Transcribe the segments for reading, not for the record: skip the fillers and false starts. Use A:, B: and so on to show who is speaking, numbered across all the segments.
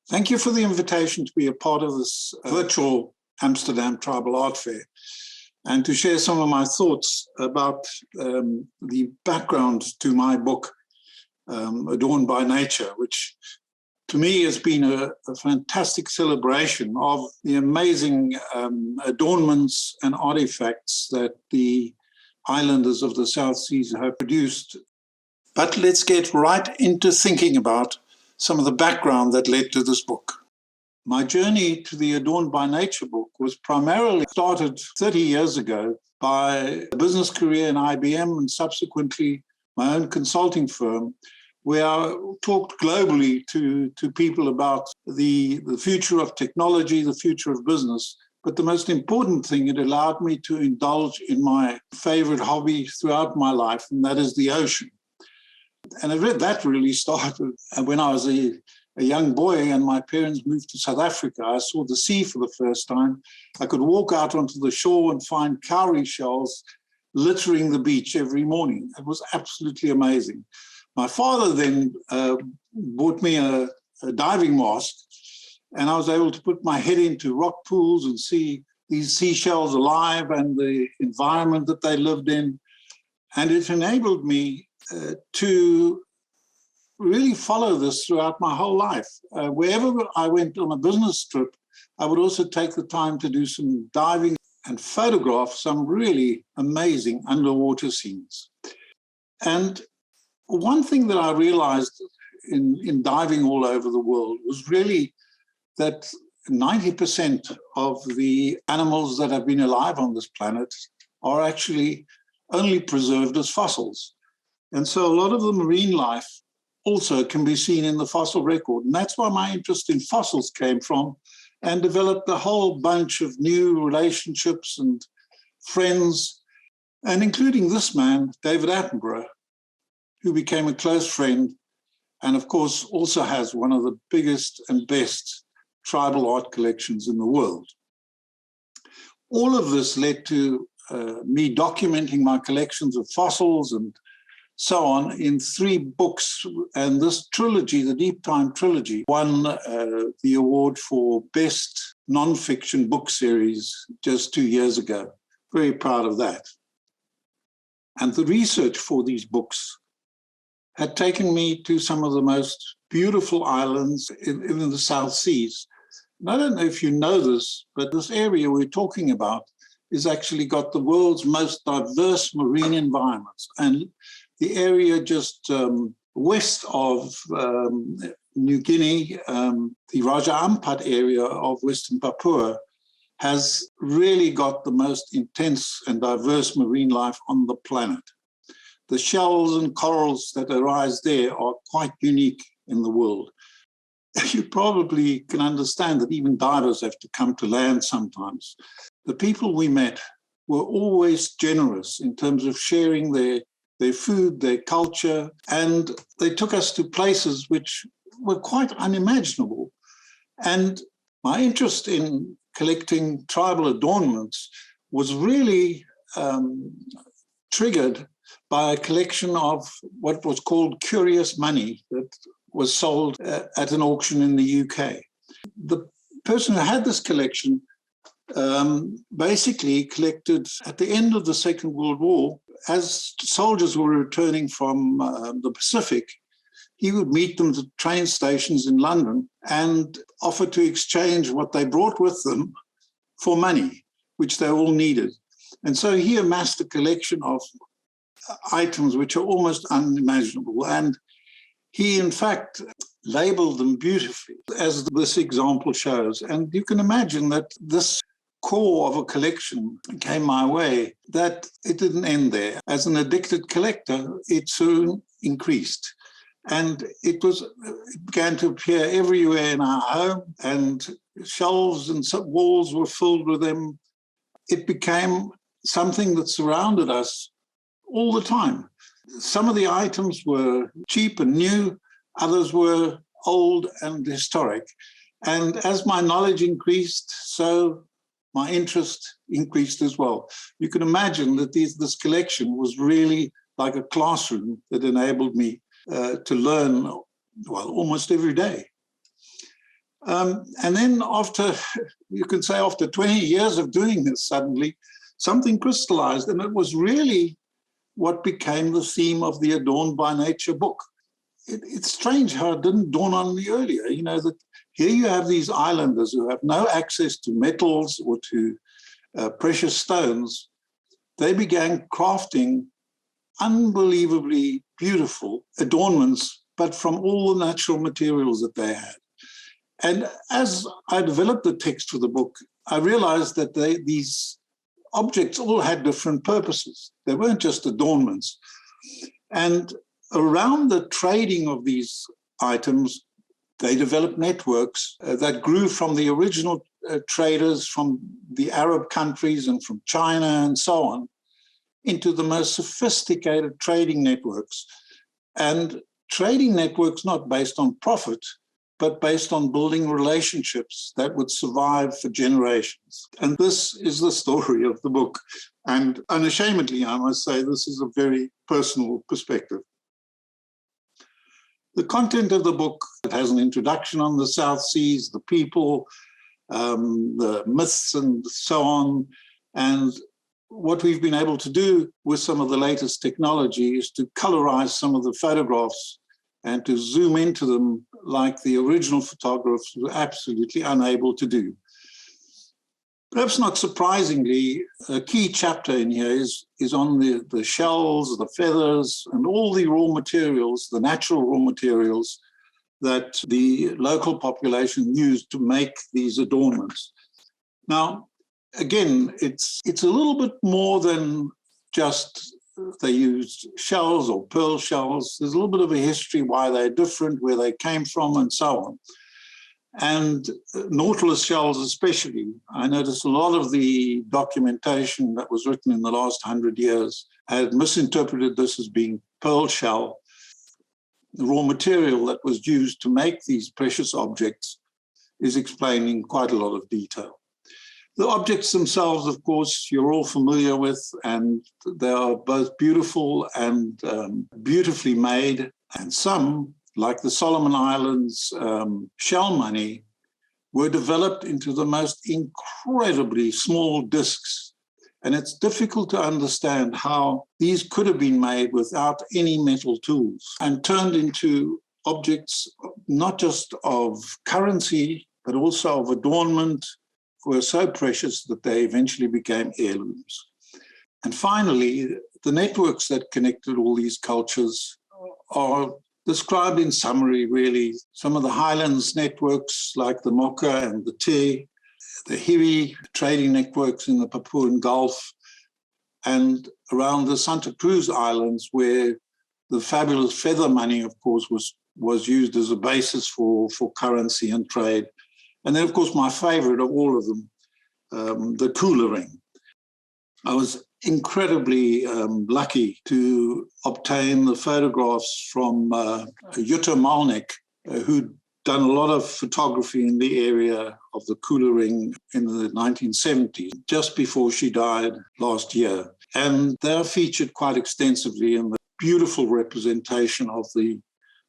A: Thank you for the invitation to be a part of this virtual Amsterdam Tribal Art Fair and to share some of my thoughts about the background to my book, Adorned by Nature, which to me has been a fantastic celebration of the amazing adornments and artifacts that the islanders of the South Seas have produced. But let's get right into thinking about some of the background that led to this book. My journey to the Adorned by Nature book was primarily started 30 years ago by a business career in IBM and subsequently my own consulting firm, where I talked globally to people about the future of technology, the future of business. But the most important thing, it allowed me to indulge in my favorite hobby throughout my life, and that is the ocean. And that really started when I was a young boy and my parents moved to South Africa. I saw the sea for the first time. I could walk out onto the shore and find cowrie shells littering the beach every morning. It was absolutely amazing. My father then bought me a diving mask, and I was able to put my head into rock pools and see these seashells alive and the environment that they lived in. And it enabled me to really follow this throughout my whole life. Wherever I went on a business trip, I would also take the time to do some diving and photograph some really amazing underwater scenes. And one thing that I realized in diving all over the world was really that 90% of the animals that have been alive on this planet are actually only preserved as fossils. And so a lot of the marine life also can be seen in the fossil record. And that's where my interest in fossils came from, and developed a whole bunch of new relationships and friends, and including this man, David Attenborough, who became a close friend, and of course also has one of the biggest and best tribal art collections in the world. All of this led to me documenting my collections of fossils and so on in 3 books. And this trilogy, the Deep Time trilogy, won the award for Best Nonfiction Book Series just 2 years ago. Very proud of that. And the research for these books had taken me to some of the most beautiful islands in the South Seas. And I don't know if you know this, but this area we're talking about is actually got the world's most diverse marine environments. And the area just west of New Guinea, the Raja Ampat area of Western Papua, has really got the most intense and diverse marine life on the planet. The shells and corals that arise there are quite unique in the world. you probably can understand that even divers have to come to land sometimes. The people we met were always generous in terms of sharing their food, their culture, and they took us to places which were quite unimaginable. And my interest in collecting tribal adornments was really triggered by a collection of what was called curious money that was sold at an auction in the UK. The person who had this collection basically collected at the end of the Second World War, as soldiers were returning from the Pacific. He would meet them at train stations in London and offer to exchange what they brought with them for money, which they all needed. And so he amassed a collection of items which are almost unimaginable. And he, in fact, labeled them beautifully, as this example shows. And you can imagine that this core of a collection came my way, that it didn't end there. As an addicted collector, it soon increased. And it began to appear everywhere in our home, and shelves and walls were filled with them. It became something that surrounded us all the time. Some of the items were cheap and new, others were old and historic. And as my knowledge increased, so my interest increased as well. You can imagine that this collection was really like a classroom that enabled me to learn, well, almost every day. And then after 20 years of doing this, suddenly something crystallized, and it was really what became the theme of the Adorned by Nature book. It's strange how it didn't dawn on me earlier, that here you have these islanders who have no access to metals or to precious stones. They began crafting unbelievably beautiful adornments, but from all the natural materials that they had. And as I developed the text for the book, I realized that these objects all had different purposes. They weren't just adornments. And around the trading of these items, they developed networks that grew from the original traders from the Arab countries and from China and so on, into the most sophisticated trading networks. And trading networks not based on profit, but based on building relationships that would survive for generations. And this is the story of the book. And unashamedly, I must say, this is a very personal perspective. The content of the book, it has an introduction on the South Seas, the people, the myths and so on. And what we've been able to do with some of the latest technology is to colorize some of the photographs and to zoom into them like the original photographers were absolutely unable to do. Perhaps not surprisingly, a key chapter in here is on the shells, the feathers, and all the raw materials, the natural raw materials that the local population used to make these adornments. Now, again, it's a little bit more than just they used shells or pearl shells. There's a little bit of a history why they're different, where they came from, and so on. And nautilus shells especially, I noticed a lot of the documentation that was written in the last 100 years had misinterpreted this as being pearl shell. The raw material that was used to make these precious objects is explained in quite a lot of detail. The objects themselves, of course, you're all familiar with, and they are both beautiful and beautifully made. And some, like the Solomon Islands shell money, were developed into the most incredibly small discs. And it's difficult to understand how these could have been made without any metal tools and turned into objects not just of currency, but also of adornment, were so precious that they eventually became heirlooms. And finally, the networks that connected all these cultures are described in summary, really. Some of the highlands networks like the Mocha and the Te, the Hiwi trading networks in the Papuan Gulf, and around the Santa Cruz Islands, where the fabulous feather money, of course, was was used as a basis for currency and trade. And then, of course, my favorite of all of them, the cooler ring. I was incredibly lucky to obtain the photographs from Jutta Malnik, who'd done a lot of photography in the area of the cooler ring in the 1970s, just before she died last year. And they're featured quite extensively in the beautiful representation of the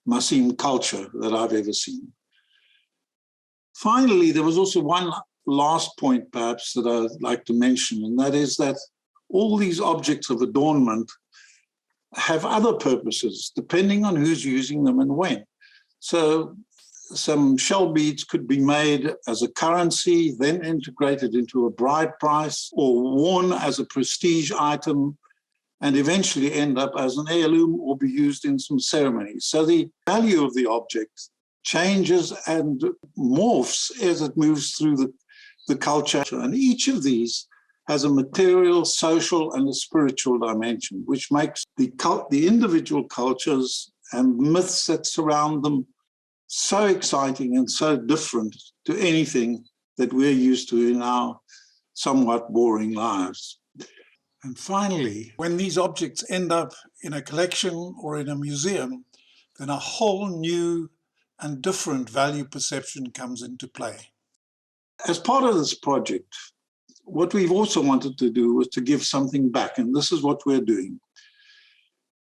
A: Masim culture that I've ever seen. Finally, there was also one last point, perhaps, that I'd like to mention, and that is that all these objects of adornment have other purposes, depending on who's using them and when. So some shell beads could be made as a currency, then integrated into a bride price, or worn as a prestige item, and eventually end up as an heirloom or be used in some ceremonies. So the value of the object changes and morphs as it moves through the culture. And each of these has a material, social, and a spiritual dimension, which makes the individual cultures and myths that surround them so exciting and so different to anything that we're used to in our somewhat boring lives. And finally, when these objects end up in a collection or in a museum, then a whole new and different value perception comes into play. As part of this project, what we've also wanted to do was to give something back, and this is what we're doing.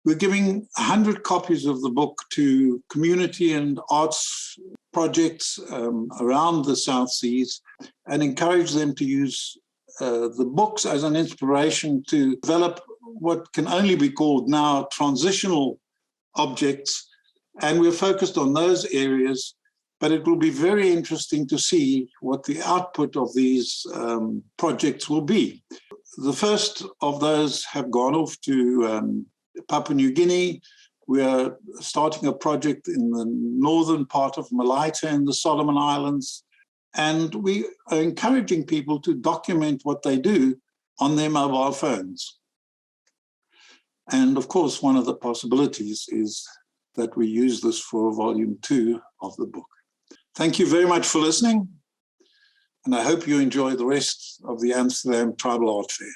A: We're giving 100 copies of the book to community and arts projects around the South Seas and encourage them to use the books as an inspiration to develop what can only be called now transitional objects. And we're focused on those areas, but it will be very interesting to see what the output of these projects will be. The first of those have gone off to Papua New Guinea. We're starting a project in the northern part of Malaita in the Solomon Islands. And we are encouraging people to document what they do on their mobile phones. And of course, one of the possibilities is that we use this for volume 2 of the book. Thank you very much for listening. And I hope you enjoy the rest of the Amsterdam Tribal Art Fair.